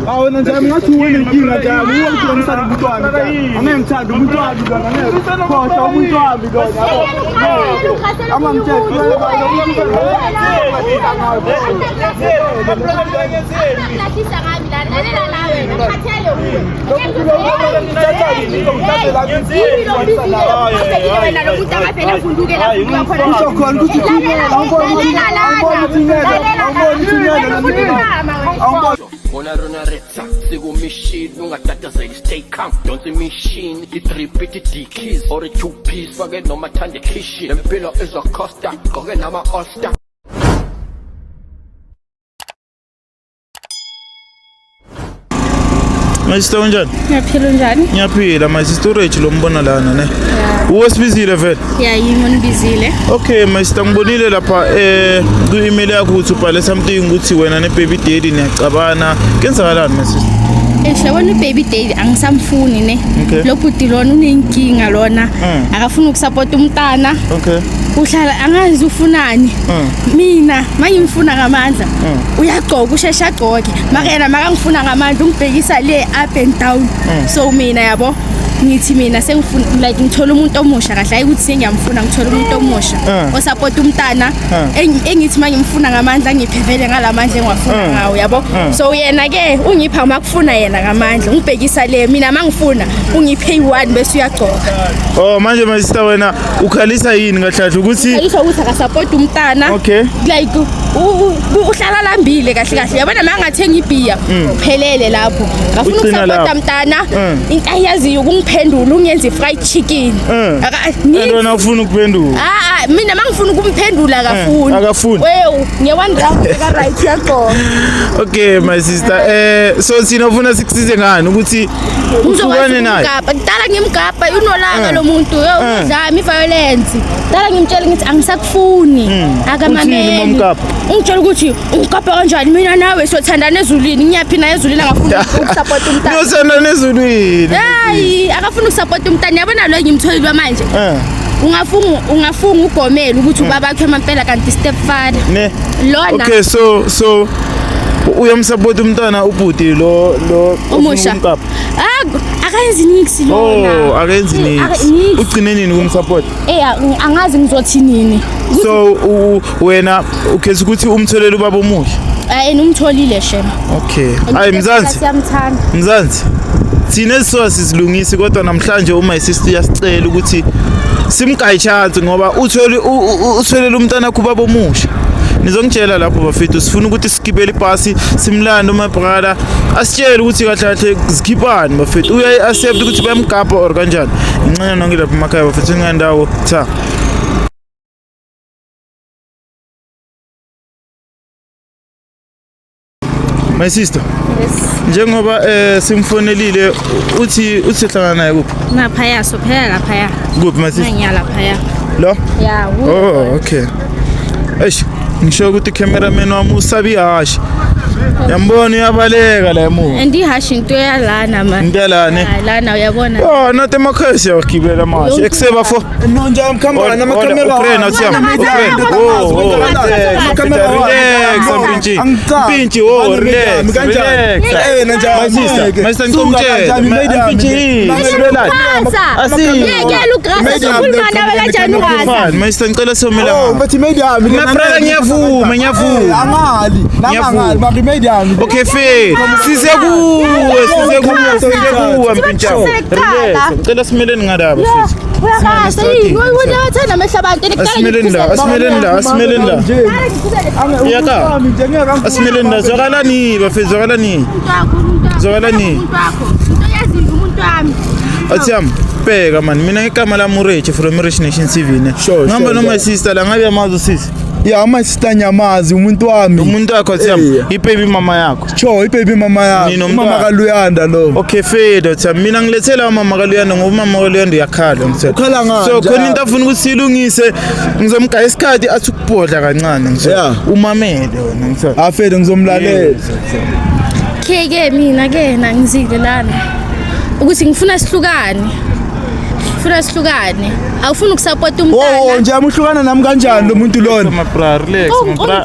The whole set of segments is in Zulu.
awona nje ngathi wena inkinga njalo uwukuthi umsana umuntu wami angeke ngithanda umuntu wami kodwa angeke khohlwa umuntu wami kodwa amamthetho stay calm, don't see machine, it's 3-bit keys or a 2-piece, forget no matter the kitchen. The pillow is a costa, go get nama Oster. Masista unjani? Ngiyaphila unjani? Ngiyaphila masista uRach lo mbona lana ne. Uwesibizile vele? Yeah, yimi ngibizile. Okay masista ngibonile lapha ku email yakho ukuthi ubhale something ukuthi wena ne baby daddy niyacabana. Kenzakalani masista? Yabona baby daddy angisamfuni ne. Lo bhuti lona unenkinga lona. Akafuna ukusupport umntana. Okay. Uhlala angazi ufunani. Mina mangimfuna ngamandla. Uyagcoka ushesha agcoke. Makena makangifuna ngamandla ungibhekisa le up and down. So mina yabo ngithi mina sengifuna like ngithola umuntu omusha kahle ayi ukuthi sengiyamfuna ngithola umuntu omusha osupport umntana engithi mangimfuna ngamandla ngiphevele ngalamandla engwafuna ngawo yabo so yena ke ungipha makufuna yena ngamandla ungibhekisa le mina mangifuna ungiphe i1 bese uyagcoka. Oh manje masista wena ukhalisa yini ngahlahle ukuthi akasupport umntana like uhlala lambile kahle kahle yabona mangathenga ibhiya uphelele lapho ngafuna ukusupport umntana into ayaziyo ukungiphendula ungenza fried chicken wena ufuna ukuphendula mina mangifuna ukumphendula akafuni wewe nge1 round ka right yakho. Okay my sister so sinofuna sikusize ngani ukuthi uhlukane naye kudala ngimgabha unolaka lo muntu udlama iviolence dala ngimtshela ngithi angisakufuni akamameli ungitshela ukuthi ungigabha kanjani mina nawe sothandana ezulwini ngiyaphi na ezulwini angafuni ukusupport umntana yosana ezulwini hayi akafuna ukusupport umntana yabona lo ngimtholile manje ungafunga ugomela ukuthi ubaba wakhe mampela kanti stepfather lona. Okay so uyamsupport umntana ubhuti lo umusha akayenzi niksi lona akayenzi niksi ugcine nini ukumsupport angazi ngizothi nini so wena ukhetha ukuthi umtholele ubaba omusha umtholile shema. Okay hayi Mzansi sine sources silungisi kodwa namhlanje uma isister yasicela ukuthi simgayi chance ngoba utholela umntana kubaba omusha. Nizongitshela lapho bafethu sifuna ukuthi sikibele ipasi simlanda uma brother asitshele ukuthi kahle kahle sikhipani bafethu uyayi accept ukuthi bayamgabha or kanjani incane nonke lapha emakhaya bafethu ngandawo cha. My sister. Yes. Njengoba simfonelile uthi hlangana naye kuphi? Naphaya so phaya laphaya. Kuphi my sister? Ngiyala phaya. Lo? Yeah. Oh okay. Eish, ngisho ukuthi cameraman wami usabi hashi. Yambona uyabaleka la emuva. Andihashi into yalana man. Into yalana. Lana uyabona. Oh, nathi emakhasi yagibela manje. Ekuseba for. No nje amkhamba namakamera. Ukraine athiyama. Ukraine. Oh. Relax Mpintshi. Oh, relax. Nanje Masista ngicomtshela. Mpintshi. Ngeke ugrasa sokhuluma nawe kanjani ugrasa. Masista ngicela somela. Oh, bathi media mina. Mabrother ngiyavuma. Angali. Media. Okay fair. Size kuwe Mpintshi. Relax. Ngicela simeleni ngadaba futhi. Uyakasa yini? Uyathanda amehla abantu Asimeleni la. Yaka. Asimeleni la zokalani bafethu zokalani. Umuntu wami. Athiyam bheka man mina ngegama lami uRach from Rich Nation TV ne. Ngihamba noma sister la ngabe yamazi sisi. Ya masista nyamazi umuntu wami. Umuntu wakho Athiyam ibaby mama yakho. Cho ibaby mama yakho. Mama kaLuyanda lo. Okay fair Athiyam mina ngilethela mama kaLuyanda ngoba mama kaLuyanda yakhala ngithethe. Ukhala ngani? So khona into afuna ukuthi silungise ngizomgaya isikhathi athi ukubhodla kancane ngithethe. Umamele wena ngithethe. Afede ngizomlalela. Ke mina ke ngizile lana. Ukuthi ngifuna sihlukane. Awufuna ukusupport umntana. Oh nje amuhlukana nami kanjani lo muntu lona? Relax.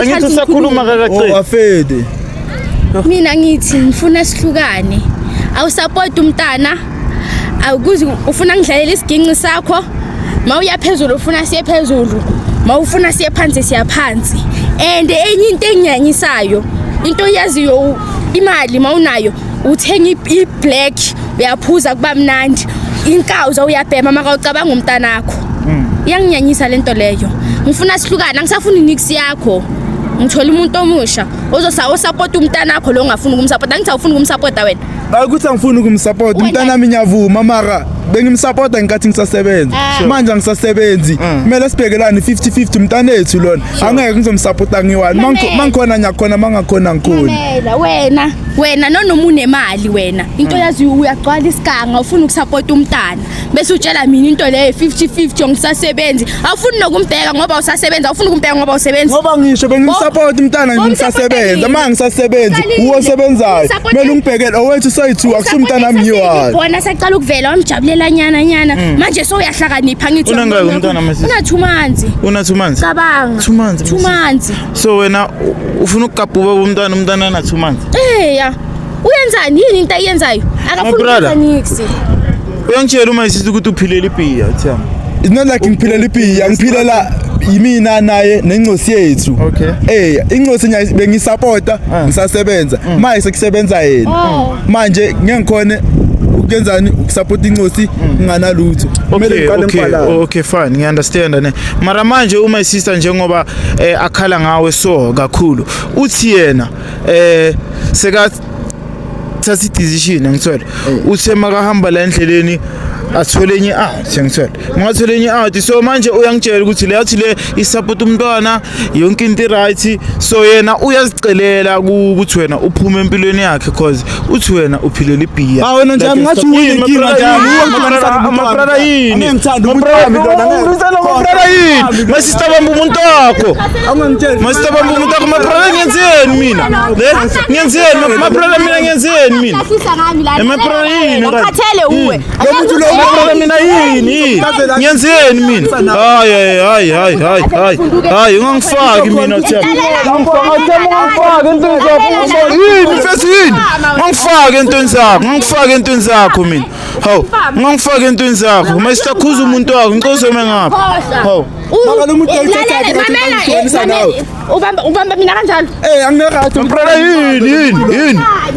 Angithi sakhuluma kakaqedi. Oh afede. mina ngithi ngifuna sihlukane awusupport umntana awukuzi ufuna ngidlalela isiginci sakho mawuya phezulu ufuna siye phezulu mawufuna siye phansi siya phansi and enye into engiyanyisayo into yaziyo imali mawunayo uthenga i-black uyaphuza kuba mnandi inkawuza uyabhema maka ucabanga umntana wakho iyanginyanyisa lento leyo ngifuna sihlukana ngisafuna inix yakho ngithola umuntu omusha ozosawo support umntana wakho lo ongafuni ukumsupport angithi awufuni ukumsupport wena ukuthi angifuni ukumsupport umntana wami nyavuma mara bengimsupport ngenkathi ngisasebenza manje angisasebenzi kumele sibhekelane 50-50 umntana ethu lona angeke ngizomsupport ngiwani mangikhona nyakhona mangakhona ngikhona wena noma unemali wena into yazi uyagcwala isiganga ufuna ukusupport umntana bese utshela mina into leyo 50-50 ngisasebenzi awufuni nokumbheka ngoba usasebenza awufuni ukumbheka ngoba usebenza ngoba ngisho bengimsupport umntana ngisasebenza manje ngisasebenza uwosebenzayo kumele ungibhekele owethu soyithu akusho umntana wami yiwani bona saqala ukuvela wamjabulela nyana manje so uyahlakanipha ngithi unangaki umntana masisi una 2 months cabanga 2 months so wena ufuna ukugabhuba umntana na 2 months uyenzani yini into ayenzayo akafuna niksi uyangitshela uma isisi ukuthi uphilela ipiya thama it's not like ngiphilela ipiya ngiphilela yimina naye nencosi yethu incosi bengisupporta ngisasebenza manje sekusebenza yena manje ngiyakhona ukenzani ukusupport incosi nganalutho kumele ngiqale ngiphala okay fine ngiunderstand ne mara manje uma isister njengoba akhala ngawe so kakhulu uthi yena seka thatha decision ngithola uthe makahamba la endleleni athole enye ngithola ngathola enye so manje uyangitshela ukuthi le yathi le isupport umntwana yonke into right so yena uyazicelela ukuthi wena uphume empilweni yakhe because uthi wena uphilela ibhiya wena nje ngathi uyinkinga njani amabrada yini ngithanda umntwana amabrada yini masista bamba umuntu wakho masista bamba umuntu wakho amabrada ngenzeni mina ngenzeni amabrada mina ngenzeni mina amabrada yini ngakhathele uwe mina yini ngenzeni mina hayi ungangifaki mina ngangifake entweni zakho mina hawu ngangifake entweni zakho masitaqhuza umuntu wakho ngicozome ngapha hawu ubamba mina kanjalo angekho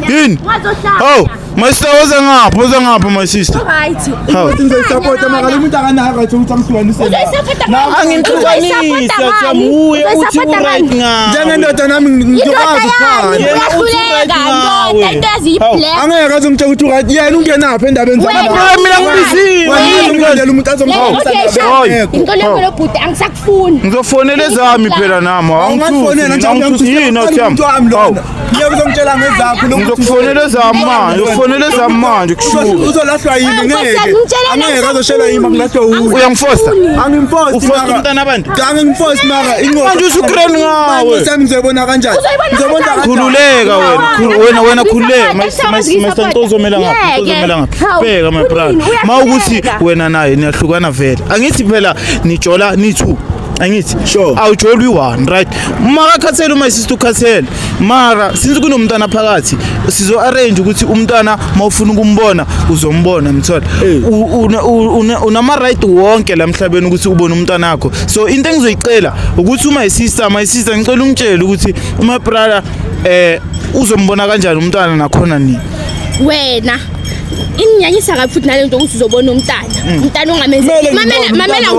yini hawu my sister woza ngapha my sister how ngizosupport mara lo muntu akanayo ukuthi angihlukanise angimhlukanisa samuye uthi right ngawo njengendoda nami ngizokwazi phana angeke azongitshela ukuthi right yena ungenapha endabeni zami mina ngibizile ngidlela umuntu azomkhawusa into leyo lo bhuti angisakufuni ngizofonela ezami phela nami angifonela njalo yini othamba yebo uzongitshela ngezakho ngizokufonela ezami manje ufonele manje kushuka uzolahlwa yini angeke azoshela yini ngilahlo uyangfosta angimfosti ufosta umntana abantu angimfosti mara ingoba manje usukreni ngawe sami ngizobona kanjani ngizobona khululeka wena khululeka masantozomela ngapha bheka my brother mawukuthi wena naye niyahlukana vele angithi phela nijola ni2 angithi sure awujoli one right mara khathela uma sister ukhathela mara since kunomntana phakathi sizo arrange ukuthi umntana mawufuna ukumbona uzombona mthola unama right wonke la emhlabeni ukuthi ubone umntana wakho so into engizoyicela ukuthi my sister ngicela ungitshele ukuthi uma brother uzombona kanjani umntana nakhona nini wena inyanyisa kabi futhi nalento ukuthi uzobona umntana ongamenzi mamela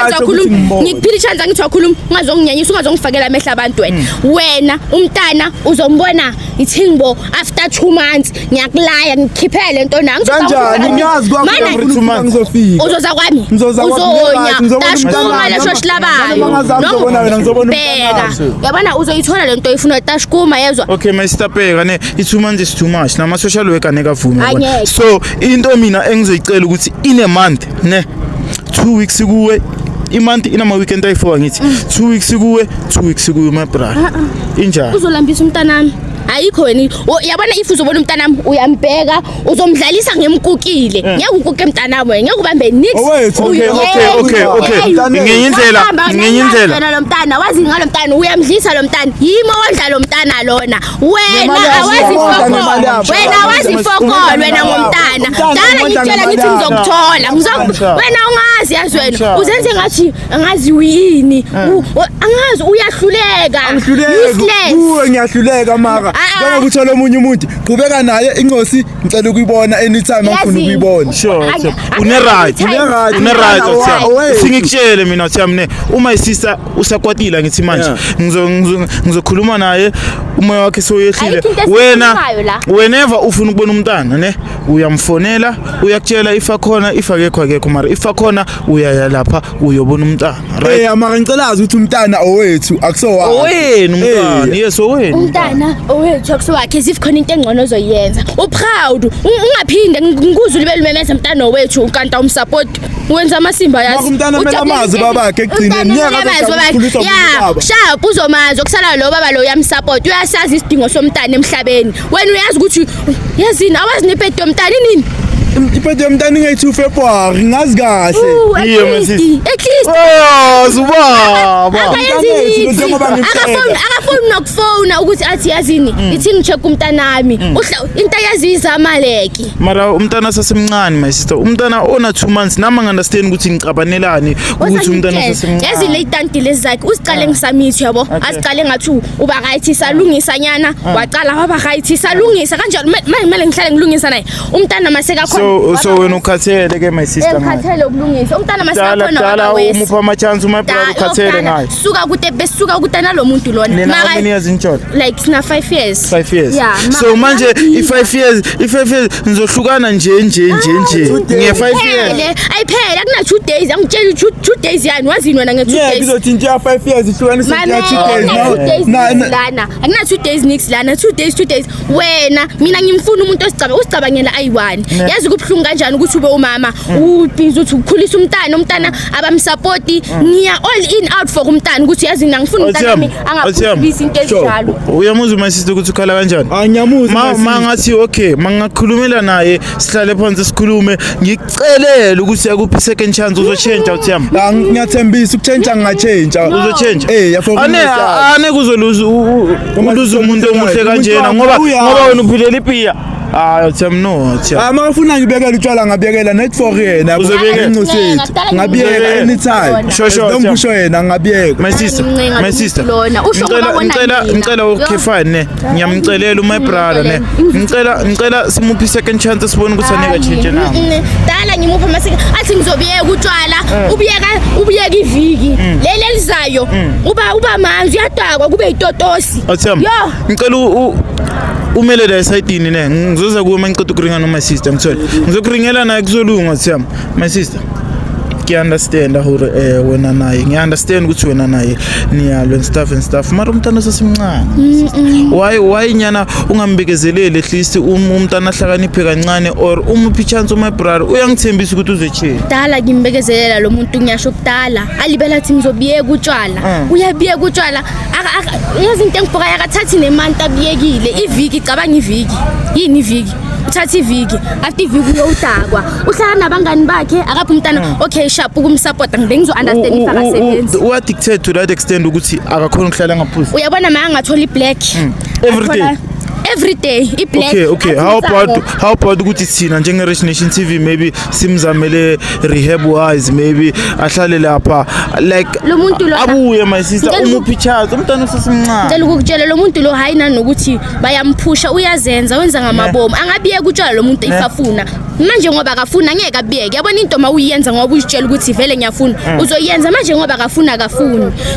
ngikhuluma ngikuphila chance ngithi wakhuluma ungazonginyanyisa ungazongifakela amehla abantu wena umntana uzombona ithingbo after 2 months ngiyakulaya ngikhiphele lento nangi kanjani ngiyazi kwakho ngizofika uzoza kwami uzonya tashkuma lesho silabana yabona uzoyithola lento oyifuna tashkuma yezwa okay my sister bheka ne 2 months is too much nama social worker nekavumi so into mina engizoyicela ukuthi in a month ne 2 weeks kuwe imonth inama weekend ayi4 ngithi 2 weeks kuwe 2 weeks kuwe my brother injani uzolambisa umntanami ayikho wena yabona if uzobona umntanami uyambheka uzomdlalisa ngemkukile ngeke ukuke mntanami wena ngeke ubambe nix okay ngenye indlela lo mntana wazi ngalo mntana uyamdlisa lo mntana yimo wondla lo mntana lona wena awazi fokolo wena ngomntana dala ngitshela ngithi ngizokuthola wena ungazi yazi wena uzenze ngathi uyini angazi uyahluleka uwe ngiyahluleka mara ngoba uthola omunye umuntu qhubeka naye inkosi ngicela ukuyibona anytime angifuna ukuyibona sure une right singikutshele mina uthiyamne uma isisa usakwatila ngithi manje ngizokhuluma naye umoya wakhe soyehlile whenever ufuna ukubona umntana ne uyamfonela uyakutshela ifakhona ifakekho mara ifakhona uyaya lapha uyobona umntana right mara ngicelaza ukuthi umntana owethu akusowa owenu umntana yes owenu umntana owethu akusowakhe isikhona into engcono ozoyenza uproud ungaphinde ngikuzwe libe lumemeza umntana owethu ukanta umsupport wenza amasimba yazi umntana mela amazi babakhe egcineni sharp uzomazi okusala lo baba lo yamsupport uyasazi isidingo somntana emhlabeni wena uyazi ukuthi yazini awazi nepeti yomntana nini ipeti yomntana ingayi-2 February ngazi kahle akafoni nokufona ukuthi athi yazini ithi ngicheck umntanami into yazizamaleki mara umntana sasemncane my sister umntana ona 2 months nama understand ukuthi ngiqabanelani ukuthi umntana sasemncane yazi le itanti lezakhe usiqale ngisamithi yabo asiqale ngathi uba right salungisa nyana waqala waba right salungisa kanjalo manje ngihlale ngilungisa naye umntana maseka khona so wena ukhathele ke my sister ngikhathele ukulungisa umntana maseka khona waba wesi umupha ama chance my brother ukhathele ngayo suka kude besuka kutana lo muntu lona mara years intshona like sina 5 years yeah so manje i5 years nizohlukana nje nge 5 years ayiphela kuna 2 days angitshela 2 days yani wazini wena nge 2 days yeah ngizothinta 5 years ihlukanisa nge 2 days lana akuna 2 days nix lana 2 days wena mina ngimfuna umuntu osicabangela ayi1 yazi kubhlungu kanjani ukuthi ube umama ubhizi uthi ukukhulisa umntana abamsupport ngiya all in out for umntana ukuthi yazi mina ngifuna umntana angakhulisa into ezijalo uyamuzwa my sister ukuthi ukhala kanjani ngiyamuzwa mangathi okay mangakhulumela naye sihlale phansi sikhulume ngikucelela ukuthi yakuphi second chance uzochange uthiyami la ngiyathembisa ukuchange ngachange uzochange yafokuma ane kuzoluza umuntu omuhle kanjena ngoba wena uphilela ipiya uthiyami no mangafuna ngibekela utshwala ngabekela net for yena uzobekela incosethu ngabiyeka anytime ngisho yena ngabiyeka my sister ngicela ukhefane ne ngiyamcelela my brother ne ngicela simuphi second chance sibone ukuthi aneka change na dala ngimupha masika athi ngizobiyeka utshwala ubiyeka iviki lele lizayo uba manzi uyadakwa kube itotosi yo ngicela umele la esayidini ne ngizoza kuwe mangicela ukuringa no my sister ngithola ngizokuringela naye kuzolunga Thiyami my sister ngiyaunderstand hore wena naye ngiyaunderstand ukuthi wena naye niyalo and stuff mara umntana sasemncane why nyana ungambekezeleli at least umntana ahlakaniphe kancane or umuphi chance my brother uyangithembisa ukuthi uzochela dala ngimbekezelela lo muntu ngiyasho kudala alibela athi ngizobiyeka utshwala uyabiyeka utshwala yazi into engibhoka yakathathi nemanta abiyekile iviki cabanga iviki yini iviki uthatha iviki after iviki uyodakwa uhlala nabangani bakhe akaphi umntana okay sharp ukumsupport ngibengizo understand if akasebenzi uadicted to that extent ukuthi akakhona ukuhlala ngaphuzu uyabona manje ngathola iblack every day iblack okay how about ukuthi sina njenge Rich Nation TV maybe simzamele rehab wise maybe ahlale lapha like lo muntu lo abuye my sister umuphi chance umntana usesemncane ngicela ukukutshela lo muntu lo hayina nokuthi bayamphusha uyazenza wenza ngamabomu angabiyeka utshela lo muntu ifafuna manje ngoba akafuna ngeke abiyeke yabona into mawuyenza ngoba uyitshela ukuthi vele ngiyafuna uzoyenza manje ngoba akafuna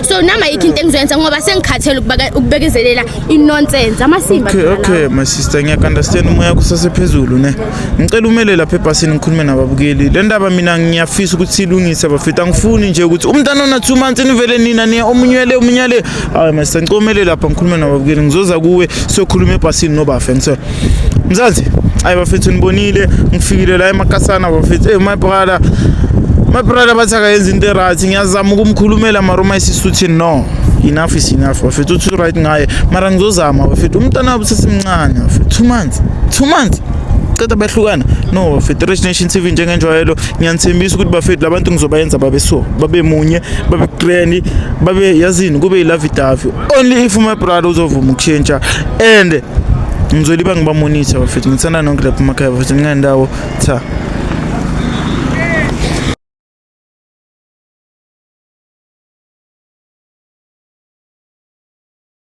so nama yikho into engizoyenza ngoba sengikhathele ukubekezelela inonsense amasimba okay my sister ngiyakunderstand umoya kusasephezulu ne ngicela umele lapha ebhasini ngikhulume nababukeli le ndaba mina ngiyafisa ukuthi silungise abafethu angifuni nje ukuthi umntana ona 2 months nivele nina niya omunyele hayi my sister ngicomele lapha ngikhulume nababukeli ngizoza kuwe sokhuluma ebhasini nobafen so Mzansi ayi bafethu nibonile ngifikile la emakasana bafethu my brother my brother bathi akayenza into right ngiyazama ukumkhulumela mara uma isisuthi no enough is enough bafethu uthi right ngaye mara ngizozama bafethu umntana wabo sesemncane bafethu 2 months qeda bahlukana no bafethu Rich Nation TV njengenjwayelo ngiyanithembisa ukuthi bafethu labantu ngizobayenza babe so babe munye babe grand babe yazini kube ilove davi only if my brother uzovuma ukuchange and ngizoliba ngibamonitor bafethu ngithanda nonke lapha emakhaya bafethu ngingandawo cha